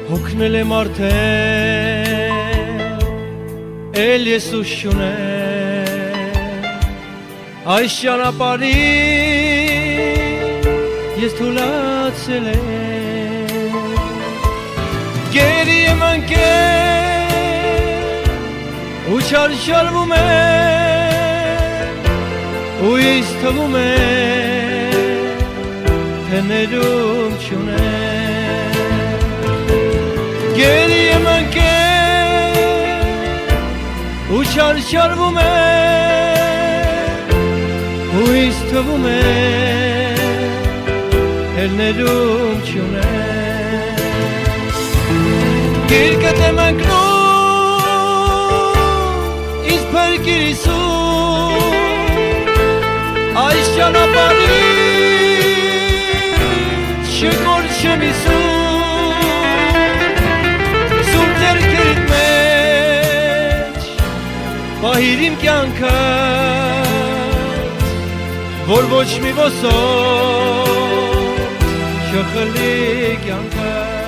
Հոգնել եմ արդեն, էլ ես ուշ չունեմ, այս ճանապարհին ես թուլացել եմ, գերի եմ ընկել ու շարժարվում եմ, ու ինձ թվում է, թե ներում չունեմ, գերի եմ ընկել ու շարժարվում եմ, ու ինձ թվում է, էլ ներում չունեմ, գիրկդ եմ ընկնում ինձ փրկիր Հիսուս, այս ճանապարհին չկորչեմ Հիսուս, պահիր իմ կյանքս, որ ոչ մի ոսոր չխլի կյանքս